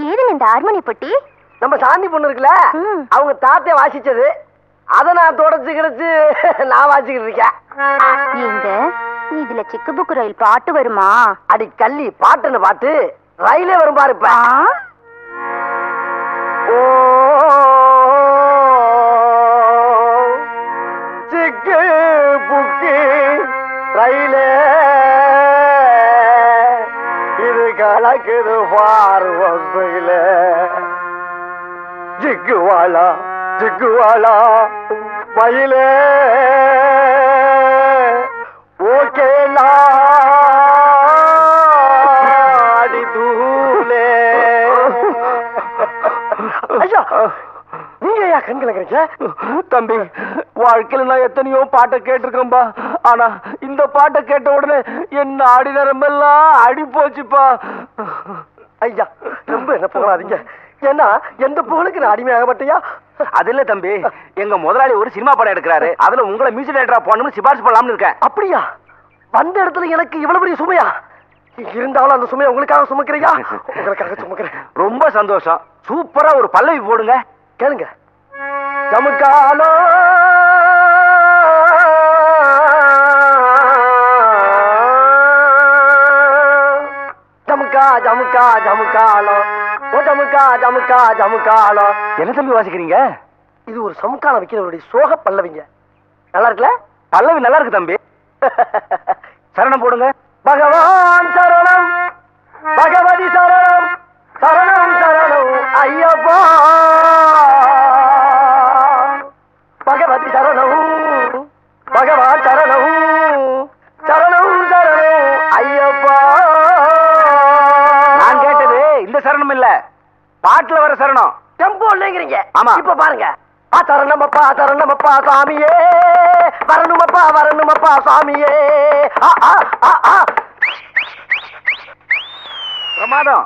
ஏதுங்க இந்த ஹார்மோனி பொட்டி? நம்ம சாந்தி பொண்ணு இருக்குல்ல, அவங்க தாத்தே வாசிச்சது. அத நான் தொடச்சு கிடச்சு நான் வாசிக்கிட்டு இருக்கேன். எங்க இதுல சிக்கு புக்கு ரயில் பாட்டு வருமா? அடி கள்ளி, பாட்டுன்னு பாட்டு ரயிலே வரும் பாரு. இப்ப ஓ சிக்கு புக்கு ரயிலே இது கலக்குது பார்வையில. ஜிக்குவாலா ஜிக்குவாலா மயிலே ஓகே நாடி தூளே. ஐயா, நீங்க ஐயா கண் கலக்குறீங்க? தம்பி, வாழ்க்கையில நான் எத்தனையோ பாட்டை கேட்டிருக்கேன்பா. ஆனா இந்த பாட்டை கேட்ட உடனே என்ன ஆடி நரம்பெல்லாம் அடி போச்சுப்பா. ஐயா, ரொம்ப என்ன புகழாதீங்க. ஏன்னா எந்த புகழுக்கு நான் அடிமையாக மாட்டியா? அது இல்ல தம்பி, எங்க முதலாளி ஒரு சினிமா படம் எடுக்கிறாரு. அதுல உங்களை மியூசிக் டைரக்டரா போகணும்னு சிபாரிசு பண்ணலாம்னு இருக்கேன். அப்படியா? வந்த இடத்துல எனக்கு இவ்வளவு பெரிய சுமையா? இருந்தாலும் அந்த சுமையை உங்களுக்காக சுமக்கிறீங்க. உங்களுக்காக சுமக்கிறேன். ரொம்ப சந்தோஷம். சூப்பரா ஒரு பல்லவி போடுங்க. கேளுங்க. ஜமுக்காலோ ஜமுக்கா ஜமுக்கா ஜமுக்காலோ ஓ ஜமுக்கா ஜமுக்கா ஜமுக்காலோ. என்ன தம்பி வாசிக்கிறீங்க? இது ஒரு சமுக்காலம் வைக்கிறவருடைய சோக பல்லவிங்க. நல்லா இருக்குல்ல? பல்லவி நல்லா இருக்கு தம்பி. சரணம் போடுங்க. பகவான் சரணம், பகவதி சரணம், சரணம் சரணம் ஐயப்பா. பகவதி சரணம், பகவான் சரணம், சரணம் சரணம் ஐயப்பா. நான் கேட்டது இந்த சரணம் இல்ல, பாட்டுல வர சரணம். டெம்போ இல்லைங்கிறீங்க. ஆமா. இப்ப பாருங்க. சரணமப்பா சரணமப்பா சாமியே, வரணுமப்பா வரணுமப்பா சாமியே. பிரமாதம்.